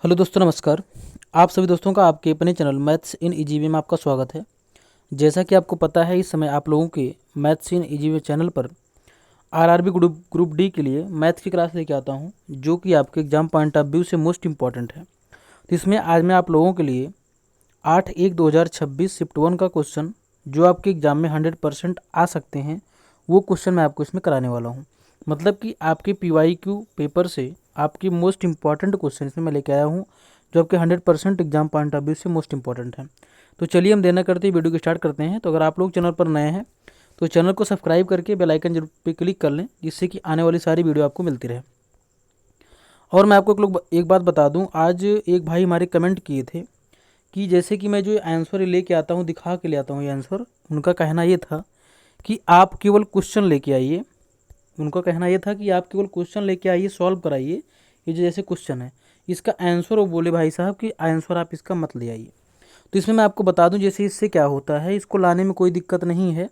Hello दोस्तों, नमस्कार। आप सभी दोस्तों का आपके अपने चैनल मैथ्स इन ईजीवी में आपका स्वागत है। जैसा कि आपको पता है, इस समय आप लोगों के मैथ्स इन ईजीवी चैनल पर आरआरबी ग्रुप डी के लिए मैथ्स की क्लास लेके आता हूं, जो कि आपके एग्जाम पॉइंट ऑफ व्यू से मोस्ट इंपॉर्टेंट है। तो इसमें आज मैं आप लोगों के लिए 8/1/2026 शिफ्ट 1 का क्वेश्चन, जो आपके एग्जाम में 100% आ सकते हैं, वो क्वेश्चन मैं आपको इसमें कराने वाला हूँ। मतलब कि आपके PYQ पेपर से आपकी मोस्ट इंपॉर्टेंट क्वेश्चन इसमें मैं लेके आया हूँ, जो आपके 100% एग्जाम पॉइंट ऑफ व्यू से मोस्ट इंपॉर्टेंट है। तो चलिए हम देर न करते वीडियो को स्टार्ट करते हैं। तो अगर आप लोग चैनल पर नए हैं तो चैनल को सब्सक्राइब करके बेल आइकन जरूर पे क्लिक कर लें, जिससे कि आने वाली सारी वीडियो आपको मिलती रहे। और मैं आपको एक बात बता दूं, आज एक भाई हमारे कमेंट किए थे कि जैसे कि मैं जो आंसर लेके आता हूँ, दिखा के ले आता हूँ ये आंसर, उनका कहना ये था कि आप केवल क्वेश्चन लेके आइए। उनका कहना यह था कि आप केवल क्वेश्चन लेके आइए, सॉल्व कराइए। ये जो जैसे क्वेश्चन है, इसका आंसर वो बोले भाई साहब कि आंसर आप इसका मत ले आइए। तो इसमें मैं आपको बता दूं, जैसे इससे क्या होता है, इसको लाने में कोई दिक्कत नहीं है।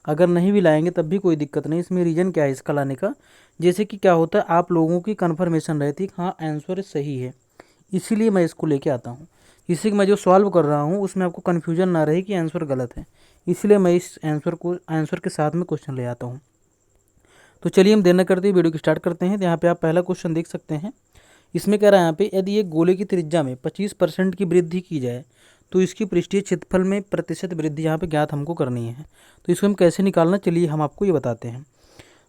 अगर नहीं भी लाएंगे तब भी कोई दिक्कत नहीं। इसमें रीज़न क्या है इसका लाने का, जैसे कि क्या होता है, आप लोगों की कन्फर्मेशन रहती है हाँ आंसर सही है, इसीलिए मैं इसको लेके आता हूँ। इससे कि मैं जो सॉल्व कर रहा हूँ उसमें आपको कन्फ्यूजन ना रहे कि आंसर गलत है, इसलिए मैं इस आंसर के साथ में क्वेश्चन ले आता हूँ। तो चलिए हम देर न करते वीडियो की स्टार्ट करते हैं। तो यहाँ पे आप पहला क्वेश्चन देख सकते हैं। इसमें कह रहा है यहाँ पे, यदि एक गोले की त्रिज्या में 25% की वृद्धि की जाए तो इसकी पृष्ठीय क्षेत्रफल में प्रतिशत वृद्धि यहाँ पे ज्ञात हमको करनी है। तो इसको हम कैसे निकालना, चलिए हम आपको ये बताते हैं।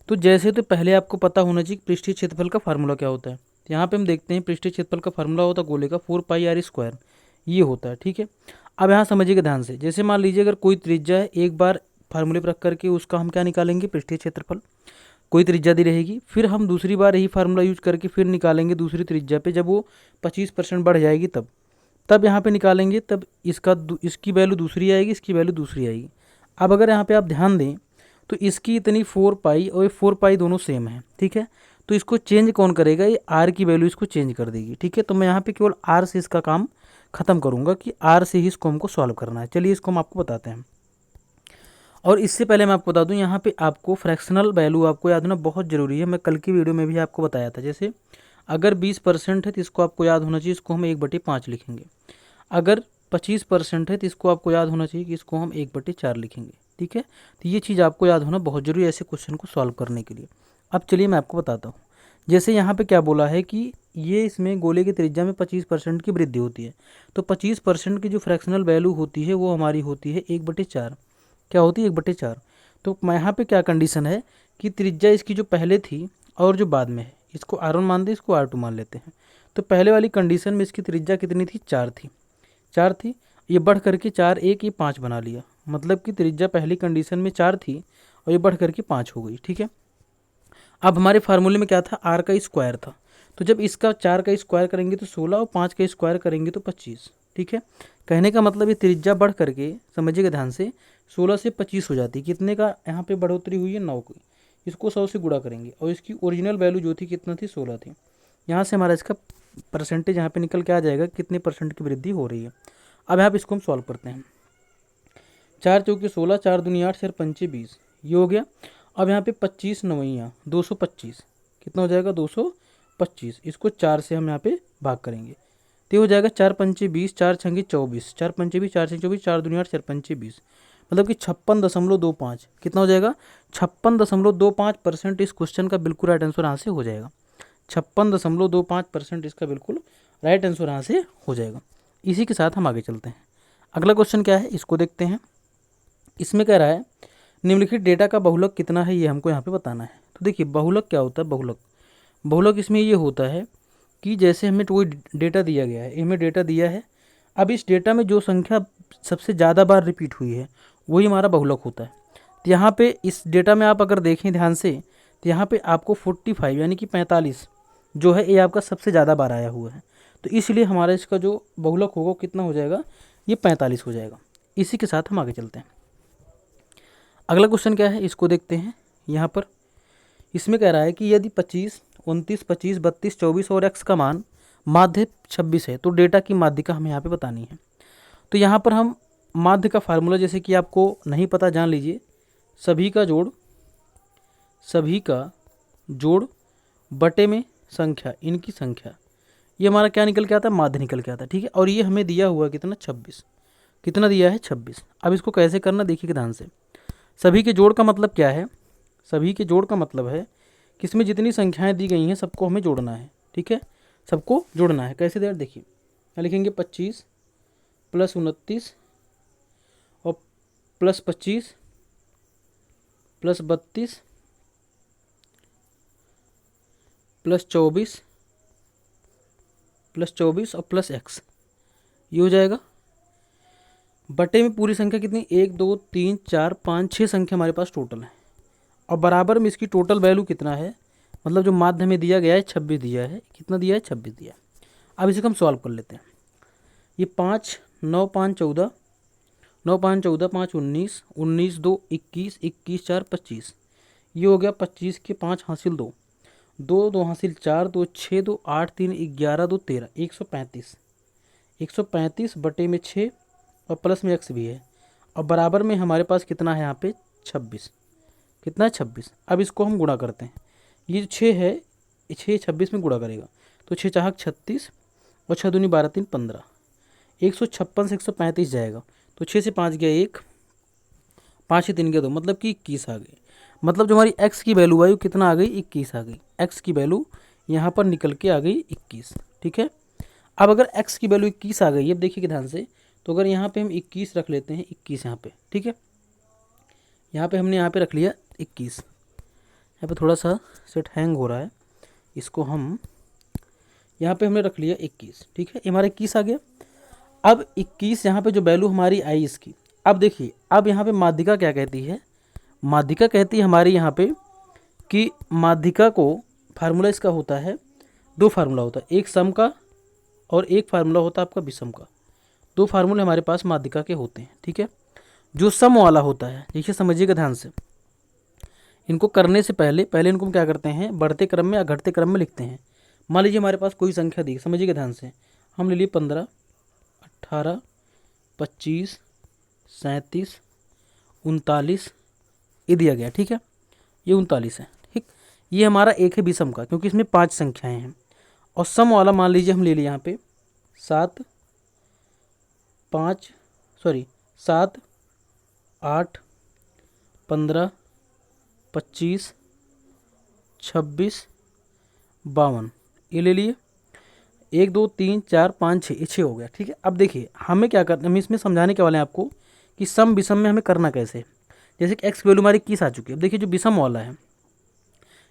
तो जैसे तो पहले आपको पता होना चाहिए पृष्ठीय क्षेत्रफल का फार्मूला क्या होता है। तो यहाँ पे हम देखते हैं पृष्ठीय क्षेत्रफल का फार्मूला होता है गोले का 4πr², ये होता है। ठीक है, अब यहाँ समझिएगा ध्यान से। जैसे मान लीजिए अगर कोई त्रिज्या है, एक बार फार्मूले पर रख करके उसका हम क्या निकालेंगे, पृष्ठीय क्षेत्रफल। कोई त्रिज्या दी रहेगी, फिर हम दूसरी बार यही फार्मूला यूज करके फिर निकालेंगे दूसरी त्रिज्या पे, जब वो 25% बढ़ जाएगी तब यहाँ पे निकालेंगे, तब इसकी वैल्यू दूसरी आएगी, इसकी वैल्यू दूसरी आएगी। अब अगर यहाँ पे आप ध्यान दें तो इसकी इतनी 4π और 4π दोनों सेम है। ठीक है, तो इसको चेंज कौन करेगा, ये आर की वैल्यू इसको चेंज कर देगी। ठीक है, तो मैं यहाँ पे केवल आर से इसका काम खत्म करूँगा कि आर से ही इसको हमको सॉल्व करना है। चलिए इसको हम आपको बताते हैं। और इससे पहले मैं आपको बता दूं, यहाँ पे आपको फ्रैक्शनल वैल्यू आपको याद होना बहुत ज़रूरी है। मैं कल की वीडियो में भी आपको बताया था। जैसे अगर 20% है तो इसको आपको याद होना चाहिए, इसको हम 1/5 लिखेंगे। अगर 25% है तो इसको आपको याद होना चाहिए कि इसको हम 1/4 लिखेंगे। ठीक है, तो ये चीज़ आपको याद होना बहुत जरूरी है ऐसे क्वेश्चन को सॉल्व करने के लिए। अब चलिए मैं आपको बताता हूँ। जैसे यहाँ पे क्या बोला है कि ये इसमें गोले की त्रिज्या में 25% की वृद्धि होती है, तो 25% की जो फ्रैक्शनल वैल्यू होती है वो हमारी होती है 1/4। क्या होती है, 1/4। तो यहाँ पे क्या कंडीशन है कि त्रिज्या इसकी जो पहले थी और जो बाद में है, इसको R1 मान दे, इसको R2 मान लेते हैं। तो पहले वाली कंडीशन में इसकी त्रिज्या कितनी थी, 4 थी। 4 थी, ये बढ़ करके 4 1 ये 5 बना लिया। मतलब कि त्रिज्या पहली कंडीशन में 4 थी और ये बढ़ करके 5 हो गई। ठीक है, अब हमारे फार्मूले में क्या था, आर का स्क्वायर था। तो जब इसका 4 का स्क्वायर करेंगे तो 16 और 5 का स्क्वायर करेंगे तो 25। ठीक है, कहने का मतलब ये त्रिज्या बढ़ करके, समझिएगा ध्यान से, 16 से 25 हो जाती। कितने का यहाँ पे बढ़ोतरी हुई है, 9 की। इसको 100 से गुणा करेंगे और इसकी ओरिजिनल वैल्यू जो थी कितना थी, 16 थी। यहाँ से हमारा इसका परसेंटेज यहाँ पे निकल के आ जाएगा कितने परसेंट की वृद्धि हो रही है। अब यहाँ पे इसको हम सॉल्व करते हैं। 4 चौके 16, 4 दूनी 8, 4 पंचे 20, ये हो गया। अब यहाँ पे 25 नवैया 225, कितना हो जाएगा, 225। इसको 4 से हम यहाँ पे भाग करेंगे तो हो जाएगा 4 पंचे 20, 4 छंगे 24, 4 पंचे 20, 4 छंगे 24, 4 दूनी 8, 4 पंचे 20, मतलब कि 56.25। कितना हो जाएगा, 56.25%। इस क्वेश्चन का बिल्कुल राइट आंसर यहाँ से हो जाएगा। 56.25% इसका बिल्कुल राइट आंसर यहाँ से हो जाएगा। इसी के साथ हम आगे चलते हैं। अगला क्वेश्चन क्या है, इसको देखते हैं। इसमें कह रहा है निम्नलिखित डेटा का बहुलक कितना है, ये हमको यहाँ पे बताना है। तो देखिए बहुलक क्या होता है, बहुलक इसमें ये होता है कि जैसे हमें कोई डेटा दिया गया है, हमें डेटा दिया है, अब इस डेटा में जो संख्या सबसे ज़्यादा बार रिपीट हुई है वही हमारा बहुलक होता है। तो यहाँ पे इस डेटा में आप अगर देखें ध्यान से, तो यहाँ पे आपको 45 यानी कि 45 जो है ये आपका सबसे ज़्यादा बार आया हुआ है। तो इसलिए हमारा इसका जो बहुलक होगा कितना हो जाएगा, ये 45 हो जाएगा। इसी के साथ हम आगे चलते हैं। अगला क्वेश्चन क्या है, इसको देखते हैं। यहाँ पर इसमें कह रहा है कि यदि 25, 29, 25, 32, 24 और x का मान माध्य 26 है तो डेटा की माध्यिका हमें यहाँ पे बतानी है। तो यहाँ पर हम माध्य का फार्मूला, जैसे कि आपको नहीं पता जान लीजिए, सभी का जोड़ बटे में संख्या, इनकी संख्या, ये हमारा क्या निकल के आता है, माध्य निकल के आता है, ठीक है। और ये हमें दिया हुआ कितना, 26, कितना दिया है 26। अब इसको कैसे करना देखिए ध्यान से। सभी के जोड़ का मतलब क्या है, सभी के जोड़ का मतलब है कि इसमें जितनी संख्याएं दी गई हैं सबको हमें जोड़ना है, ठीक है, सबको जोड़ना है। कैसे देर देखिए, क्या लिखेंगे, 25 प्लस 29 और प्लस 25 प्लस 32 प्लस 24 प्लस 24 और प्लस x, ये हो जाएगा। बटे में पूरी संख्या कितनी, 1 2 3 4 5 6 संख्या हमारे पास टोटल है। और बराबर में इसकी टोटल वैल्यू कितना है, मतलब जो माध्य में दिया गया है 26 दिया है, कितना दिया है, 26 दिया है। अब इसे हम सॉल्व कर लेते हैं। ये 5 9 5 14, 9 5 14 5 19, 19 2 21, 21 4 25, ये हो गया 25 के 5 हासिल 2, 2 2 हासिल 4, 2 6 2 8 3 11 2 13, 135, 135 बटे में 6 और प्लस में x भी है। और बराबर में हमारे पास कितना है यहाँ पे, 26, कितना है 26। अब इसको हम गुणा करते हैं, ये जो 6 है, 6 26 में गुणा करेगा तो 6 चाहक 36 और 6 दूनी 12 3 15, 156 से 135 जाएगा तो 6 से 5 गया 1, 5 से 3 गया 2, मतलब कि 21 आ गई। मतलब जो हमारी x की वैल्यू आई वो कितना आ गई, 21 आ गई। x की वैल्यू यहाँ पर निकल के आ गई 21, ठीक है। अब अगर x की वैल्यू 21 आ गई, अब देखिए ध्यान से, तो अगर यहाँ पे हम 21 रख लेते हैं, 21 यहाँ पे, ठीक है, यहाँ पे हमने यहाँ पे रख लिया 21, यहाँ पे थोड़ा सा सेट हैंग हो रहा है, इसको हम यहाँ पे हमने रख लिया 21, ठीक है, हमारा 21 आ गया। अब 21 यहाँ पे जो वैल्यू हमारी आई इसकी, अब देखिए, अब यहाँ पे माध्यिका क्या कहती है, माध्यिका कहती है हमारी यहाँ पे कि माध्यिका को फार्मूला इसका होता है, दो फार्मूला होता है, एक सम का और एक फार्मूला होता है आपका विषम का। दो फार्मूले हमारे पास माध्यिका के होते हैं, ठीक है। जो सम वाला होता है, देखिए समझिएगा ध्यान से, इनको करने से पहले इनको हम क्या करते हैं, बढ़ते क्रम में या घटते क्रम में लिखते हैं। मान लीजिए हमारे पास कोई संख्या दी, समझिएगा ध्यान से, हम ले लिए 15 18 25 37 39, ये दिया गया, ठीक है, ये 39 है, ठीक। ये हमारा एक है विषम का, क्योंकि इसमें 5 संख्याएं हैं। और सम वाला मान लीजिए हम ले लिए यहाँ पे 7 8 15 25 26 52, ये ले लिए, 1 2 3 4 5 6, 6 हो गया, ठीक है। अब देखिए हमें क्या करना, हम इसमें समझाने के वाले हैं आपको कि सम विषम में हमें करना कैसे। जैसे कि x वैल्यू हमारी 21 आ चुकी है। अब देखिए जो विषम वाला है,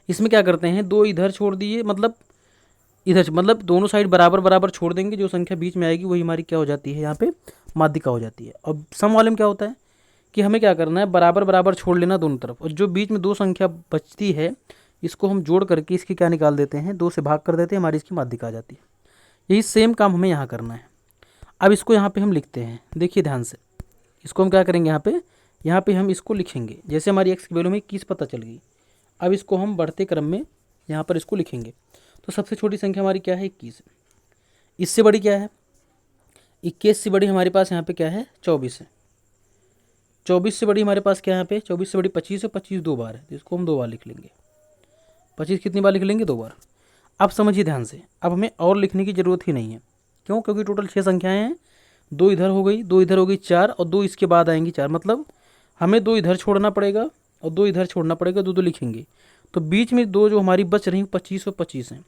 इसमें क्या करते हैं, 2 इधर छोड़ दिए, मतलब इधर, मतलब दोनों साइड बराबर बराबर छोड़ देंगे, जो संख्या बीच में आएगी वही हमारी क्या हो जाती है, यहाँ पे माध्यिका हो जाती है। और सम वाले में क्या होता है कि हमें क्या करना है, बराबर बराबर छोड़ लेना दोनों तरफ, और जो बीच में दो संख्या बचती है इसको हम जोड़ करके इसकी क्या निकाल देते हैं, 2 से भाग कर देते हैं, हमारी इसकी माध्यिका आ जाती है। यही सेम काम हमें यहाँ करना है। अब इसको यहाँ पे हम लिखते हैं, देखिए ध्यान से, इसको हम क्या करेंगे, यहाँ पे हम इसको लिखेंगे। जैसे हमारी x की वैल्यू में 21 पता चल गई, अब इसको हम बढ़ते क्रम में यहाँ पर इसको लिखेंगे। तो सबसे छोटी संख्या हमारी क्या है, 21 है। इससे बड़ी क्या है, 21 से बड़ी हमारे पास यहाँ पे क्या है, 24 है। 24 से बड़ी हमारे पास क्या है, यहाँ पे 24 से बड़ी 25 है, 25 2 बार है, तो इसको हम 2 बार लिख लेंगे। 25 कितनी बार लिख लेंगे, 2 बार। अब समझिए ध्यान से, अब हमें और लिखने की ज़रूरत ही नहीं है, क्यों, क्योंकि टोटल 6 संख्याएं हैं, 2 इधर हो गई, 2 इधर हो गई 4, और 2 इसके बाद आएंगी 4, मतलब हमें 2 इधर छोड़ना पड़ेगा और 2 इधर छोड़ना पड़ेगा, 2 लिखेंगे। तो बीच में 2 जो हमारी बच रही 25 और 25 हैं,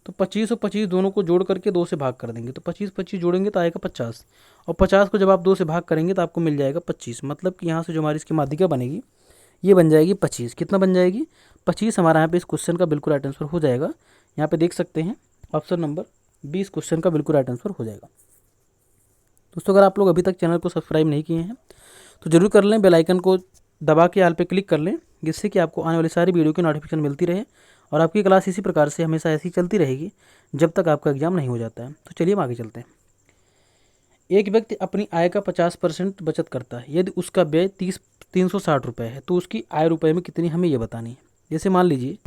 तो 25 और 25 दोनों को जोड़ करके 2 से भाग कर देंगे, तो 25 25 जोड़ेंगे तो आएगा 50, और 50 को जब आप 2 से भाग करेंगे तो आपको मिल जाएगा 25। मतलब कि यहाँ से जो हमारी इसकी माध्यिका बनेगी ये बन जाएगी 25। कितना बन जाएगी, 25 हमारा यहाँ पे इस क्वेश्चन का बिल्कुल राइट आंसर हो जाएगा। यहाँ पे देख सकते हैं ऑप्शन नंबर 20 क्वेश्चन का बिल्कुल राइट आंसर हो जाएगा। दोस्तों अगर आप लोग अभी तक चैनल को सब्सक्राइब नहीं किए हैं तो जरूर कर लें, बेल आइकन को दबा के ऑल पे क्लिक कर लें, जिससे कि आपको आने वाली सारी वीडियो की नोटिफिकेशन मिलती रहे और आपकी क्लास इसी प्रकार से हमेशा ऐसी चलती रहेगी जब तक आपका एग्जाम नहीं हो जाता है। तो चलिए हम आगे चलते हैं। एक व्यक्ति अपनी आय का 50% बचत करता है, यदि उसका व्यय 360 रुपये है तो उसकी आय रुपये में कितनी, हमें ये बतानी है। जैसे मान लीजिए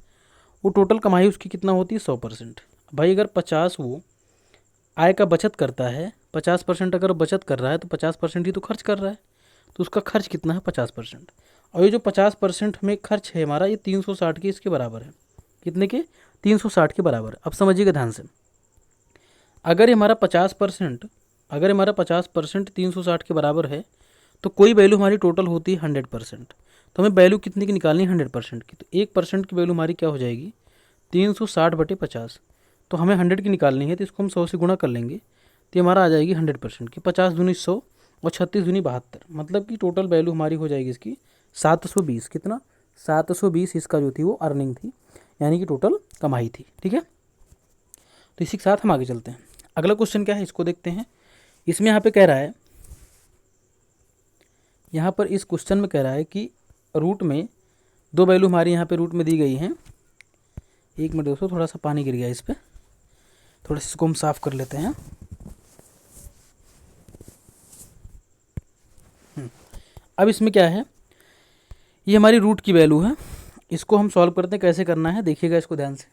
वो टोटल कमाई उसकी कितना होती है, 100%। भाई अगर 50 वो आय का बचत करता है, 50% अगर बचत कर रहा है तो 50% ही तो खर्च कर रहा है, तो उसका खर्च कितना है, 50%। और ये जो 50% हमें खर्च है हमारा, ये 360 के इसके बराबर है। कितने के, 360 के बराबर। अब समझिएगा ध्यान से, अगर ये हमारा 50%, अगर हमारा 50% 360 के बराबर है तो कोई वैल्यू हमारी टोटल होती है 100%। तो हमें वैल्यू कितनी की निकालनी है? 100% की। तो 1% की वैल्यू हमारी क्या हो जाएगी? 360/50। तो हमें 100 की निकालनी है तो इसको हम 100 से गुणा कर लेंगे तो हमारा आ जाएगी 100% की। 50 दूनी 100 और 36 दूनी 72, मतलब कि टोटल वैल्यू हमारी हो जाएगी इसकी 720। कितना? 720 इसका जो थी वो अर्निंग थी, यानी कि टोटल कमाई थी। ठीक है, तो इसी के साथ हम आगे चलते हैं। अगला क्वेश्चन क्या है इसको देखते हैं। इसमें यहाँ पे कह रहा है, यहाँ पर इस क्वेश्चन में कह रहा है कि रूट में दो वैल्यू हमारी यहाँ पे रूट में दी गई हैं। एक मिनट दोस्तों, थोड़ा सा पानी गिर गया इस पर, थोड़ा सा इसको हम साफ़ कर लेते हैं। अब इसमें क्या है, ये हमारी रूट की वैल्यू है। इसको हम सॉल्व करते हैं, कैसे करना है देखिएगा इसको ध्यान से।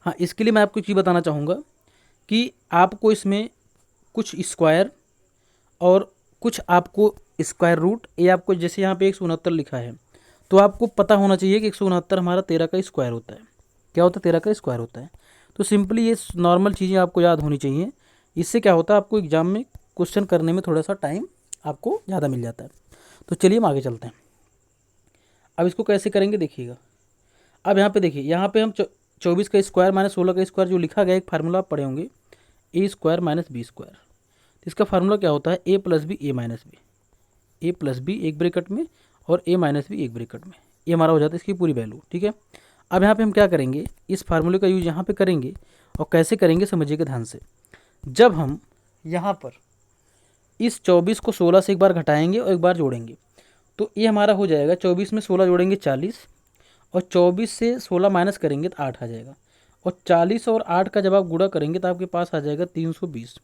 हाँ, इसके लिए मैं आपको एक चीज़ बताना चाहूँगा कि आपको इसमें कुछ स्क्वायर और कुछ आपको स्क्वायर रूट, ये आपको जैसे यहाँ पे 169 लिखा है तो आपको पता होना चाहिए कि 169 हमारा 13 का स्क्वायर होता है। क्या होता है? 13 का स्क्वायर होता है। तो सिंपली ये नॉर्मल चीज़ें आपको याद होनी चाहिए। इससे क्या होता है, आपको एग्जाम में क्वेश्चन करने में थोड़ा सा टाइम आपको ज़्यादा मिल जाता है। तो चलिए हम आगे चलते हैं। अब इसको कैसे करेंगे देखिएगा। अब यहाँ पे देखिए, यहाँ पे हम 24 का स्क्वायर माइनस 16 का स्क्वायर जो लिखा गया, एक फार्मूला आप पढ़े होंगे, ए स्क्वायर माइनस बी स्क्वायर। इसका फार्मूला क्या होता है? ए प्लस बी ए माइनस बी। ए प्लस बी एक ब्रैकेट में और ए माइनस बी एक ब्रैकेट में, ये हमारा हो जाता है इसकी पूरी वैल्यू। ठीक है, अब यहाँ पे हम क्या करेंगे, इस फार्मूले का यूज यहाँ पे करेंगे। और कैसे करेंगे समझिएगा ध्यान से। जब हम यहाँ पर इस 24 को 16 से एक बार घटाएंगे और एक बार जोड़ेंगे तो ये हमारा हो जाएगा, 24 में 16 जोड़ेंगे 40 और 24 से 16 माइनस करेंगे तो 8 आ जाएगा। और 40 और 8 का जब आप गुणा करेंगे तो आपके पास आ जाएगा 320।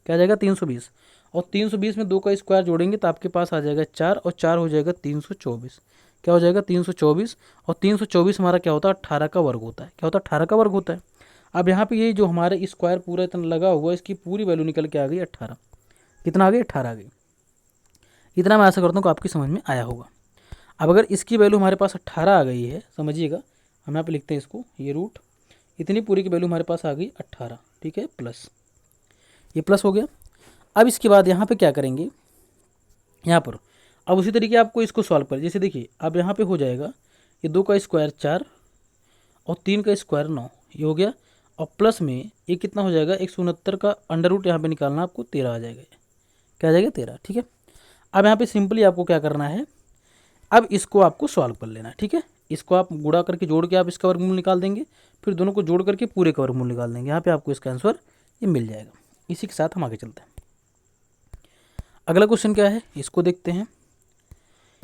क्या आ जाएगा? 320। और 320 में 2 का स्क्वायर जोड़ेंगे तो आपके पास आ जाएगा 4 और 4 हो जाएगा 324। क्या हो जाएगा? 324। और 324 हमारा क्या होता है? 18 का वर्ग होता है। क्या होता है? 18 का वर्ग होता है। अब यहाँ पे ये जो हमारे स्क्वायर पूरा इतना लगा हुआ है, इसकी पूरी वैल्यू निकल के आ गई 18। कितना आ गई? 18 आ गई। इतना मैं आशा करता हूँ कि आपकी समझ में आया होगा। अब अगर इसकी वैल्यू हमारे पास 18 आ गई है, समझिएगा, हम यहाँ पे लिखते हैं इसको, ये रूट इतनी पूरी की वैल्यू हमारे पास आ गई 18। ठीक है, प्लस, ये प्लस हो गया। अब इसके बाद यहाँ पे क्या करेंगे, यहाँ पर अब उसी तरीके आपको इसको सॉल्व कर, जैसे देखिए अब यहाँ पे हो जाएगा ये 2 का स्क्वायर 4 और 3 का स्क्वायर 9, ये हो गया। और प्लस में ये कितना हो जाएगा? 169 का अंडर रूट यहाँ पे निकालना, आपको 13 आ जाएगा। क्या आ जाएगा? 13। ठीक है, अब यहाँ पे सिंपली आपको क्या करना है, अब इसको आपको सॉल्व कर लेना है। ठीक है, इसको आप गुणा करके जोड़ के आप इसका वर्गमूल निकाल देंगे, फिर दोनों को जोड़ करके पूरे का वर्गमूल निकाल देंगे। यहाँ पे आपको इसका आंसर ये मिल जाएगा। इसी के साथ हम आगे चलते हैं। अगला क्वेश्चन क्या है इसको देखते हैं।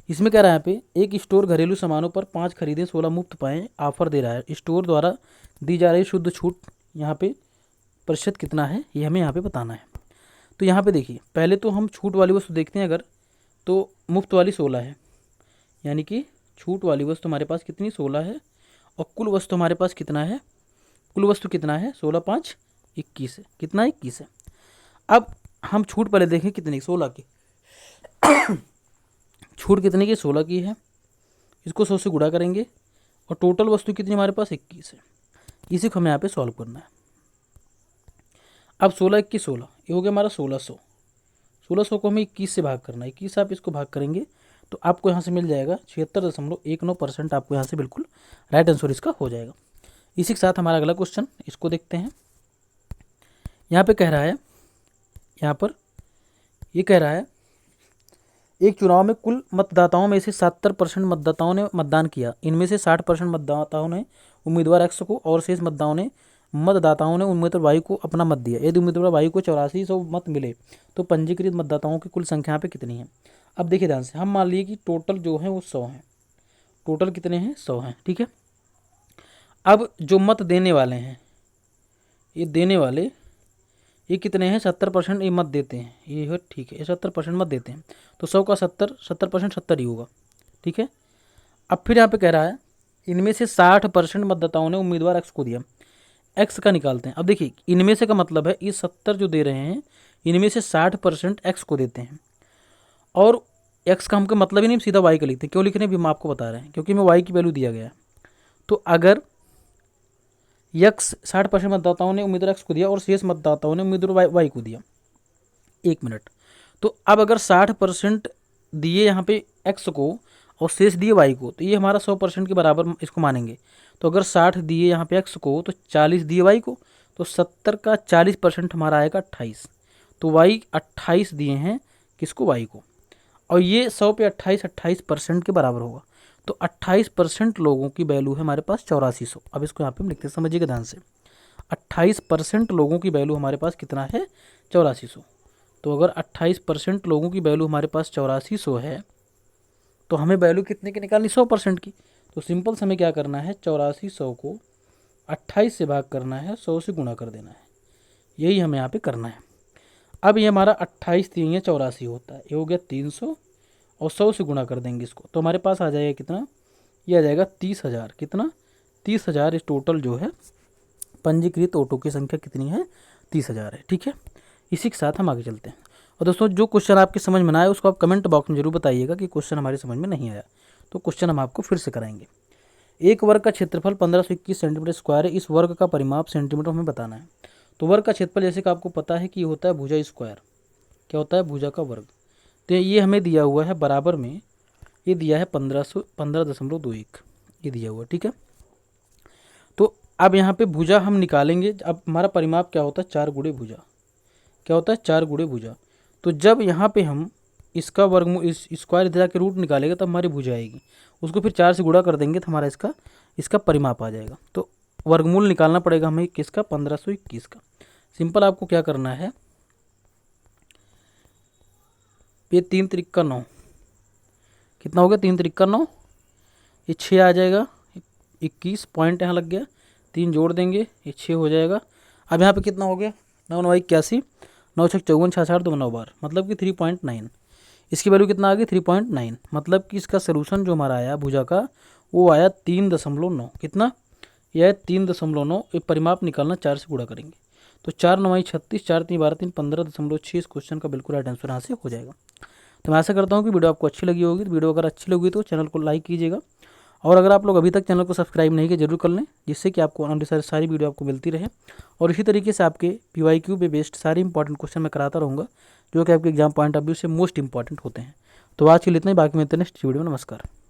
इसमें कह रहा है यहाँ पे, एक स्टोर घरेलू सामानों पर 5 खरीदें 16 मुफ्त पाएँ ऑफर दे रहा है। स्टोर द्वारा दी जा रही शुद्ध छूट यहाँ पे प्रतिशत कितना है, ये हमें यहाँ पे बताना है। तो यहाँ पे देखिए, पहले तो हम छूट वाली वस्तु देखते हैं। अगर तो मुफ्त वाली 16 है, यानी कि छूट वाली वस्तु हमारे पास कितनी? 16 है। और कुल वस्तु हमारे पास कितना है? कुल वस्तु कितना है? 16 5 21 है। कितना? 21 है। अब हम छूट पहले देखें कितनी, 16 की। छूट कितने की? 16 की है। इसको 100 से गुणा करेंगे और टोटल वस्तु कितनी हमारे पास? 21 है। इसी को हमें यहाँ पे सॉल्व करना है। अब 16 21 16, ये हो गया हमारा 1600। 1600 को हमें 21 से भाग करना है। 21 आप इसको भाग करेंगे तो आपको यहाँ से मिल जाएगा 76.19%। आपको यहाँ से बिल्कुल राइट आंसर इसका हो जाएगा। इसी के साथ हमारा अगला क्वेश्चन इसको देखते हैं। यहाँ पे कह रहा है, यहाँ पर ये कह रहा है, एक चुनाव में कुल मतदाताओं में से 70% मतदाताओं ने मतदान किया। इनमें से 60% मतदाताओं ने उम्मीदवार एक्स को और शेष मतदाताओं ने उम्मीदवार वाई को अपना मत दिया। यदि उम्मीदवार वाई को 8400 मत मिले तो पंजीकृत मतदाताओं की कुल संख्या पे कितनी है? अब देखिए ध्यान से, हम मान लिए कि टोटल जो है वो 100 हैं। टोटल कितने हैं? 100 हैं। ठीक है, अब जो मत देने वाले हैं, ये देने वाले ये कितने हैं? 70% ये मत देते हैं। ये है, ठीक है, ये 70% मत देते हैं। तो 100 का 70% 70 ही होगा। ठीक है, अब फिर यहाँ पे कह रहा है, इनमें से 60% मतदाताओं ने उम्मीदवार एक्स को दिया। एक्स का निकालते हैं। अब देखिए, इनमें से का मतलब है ये 70 जो दे रहे हैं, इनमें से 60% एक्स को देते हैं। और एक्स का हमको मतलब ही नहीं, सीधा वाई का लिखते हैं। क्यों लिख रहे हैं भी हम आपको बता रहे हैं, क्योंकि हमें वाई की वैल्यू दिया गया है। तो अगर यक्स 60% मतदाताओं ने उम्मीदवार एक्स को दिया और शेष मतदाताओं ने उम्मीदवार वाई को दिया। 1 मिनट। तो अब अगर 60% दिए यहाँ पे एक्स को और शेष दिए वाई को, तो ये हमारा 100% के बराबर इसको मानेंगे। तो अगर 60 दिए यहाँ पे एक्स को तो 40 दिए वाई को, तो 70 का 40% हमारा आएगा 28। तो वाई 28 दिए हैं किसको, वाई को, और ये 100 पे 28% के बराबर होगा। तो 28% लोगों की वैल्यू है हमारे पास 8400। अब इसको यहाँ पे हम लिखते हैं, समझिएगा ध्यान से। 28% लोगों की वैल्यू हमारे पास कितना है, 8400। तो अगर 28% लोगों की वैल्यू हमारे पास 8400 है तो हमें वैल्यू कितने की निकालनी, 100% की। तो सिंपल से हमें क्या करना है, 8400 को 28 से भाग करना है, 100 से गुणा कर देना है। यही हमें यहाँ पे करना है। अब ये हमारा 28 3 84 होता है, ये हो गया 300 और 100 से गुणा कर देंगे इसको, तो हमारे पास आ जाएगा कितना, ये आ जाएगा 30,000। कितना, 30,000। इस टोटल जो है पंजीकृत ऑटो की संख्या कितनी है, 30,000 है। ठीक है, इसी के साथ हम आगे चलते हैं। और दोस्तों जो क्वेश्चन आपके समझ में ना आए उसको आप कमेंट बॉक्स में जरूर बताइएगा कि क्वेश्चन हमारे समझ में नहीं आया, तो क्वेश्चन हम आपको फिर से कराएंगे। एक वर्ग का क्षेत्रफल 1521 सेंटीमीटर स्क्वायर है, इस वर्ग का परिमाप सेंटीमीटर में बताना है। तो वर्ग का क्षेत्रफल जैसे कि आपको पता है कि ये होता है भुजा स्क्वायर। क्या होता है, भुजा का वर्ग। तो ये हमें दिया हुआ है बराबर में, ये दिया है 15.21 ये दिया हुआ। ठीक है, तो अब यहाँ पे भुजा हम निकालेंगे। अब हमारा परिमाप क्या होता है, 4 गुणे भुजा। क्या होता है, 4 गुणे भुजा। तो जब यहाँ पे हम इसका वर्गमूल, इस स्क्वायर इधर के रूट निकालेंगे तब हमारी भुजा आएगी, उसको फिर 4 से गुणा कर देंगे तो हमारा इसका परिमाप आ जाएगा। तो वर्गमूल निकालना पड़ेगा हमें किसका, 1521 का। सिंपल आपको क्या करना है, ये 3 त्रिक का 9, कितना हो गया, 3 त्रिक का 9, ये 6 आ जाएगा, 21 पॉइंट यहाँ लग गया, 3 जोड़ देंगे ये 6 हो जाएगा। अब यहाँ पे कितना हो गया, 9 9 81, 9 6 54 66 2 9 12, मतलब कि 3.9। इसकी वैल्यू कितना आ गई, 3.9। मतलब कि इसका सोल्यूशन जो हमारा आया भुजा का वो आया 3.9। कितना, यह है 3.9। ये परिमाप निकालना 4 से गुणा करेंगे, तो 4 9 36, 4 3 12 3 15.6। इस क्वेश्चन का बिल्कुल राइट आंसर यहाँ से हो जाएगा। तो मैं आशा करता हूँ कि वीडियो आपको अच्छी लगी होगी। तो वीडियो अगर अच्छी लगी तो चैनल को लाइक कीजिएगा, और अगर आप लोग अभी तक चैनल को सब्सक्राइब नहीं किए जरूर कर लें, जिससे कि आपको आने सारी वीडियो आपको मिलती रहे। और इसी तरीके से आपके PYQ पे बेस्ड सारे इंपॉर्टेंट क्वेश्चन मैं कराता रहूँगा, जो कि आपके एग्जाम पॉइंट ऑफ व्यू से मोस्ट इंपॉर्टेंट होते हैं। तो आज के लिए इतना ही, बाकी मिलते हैं नेक्स्ट वीडियो में। नमस्कार।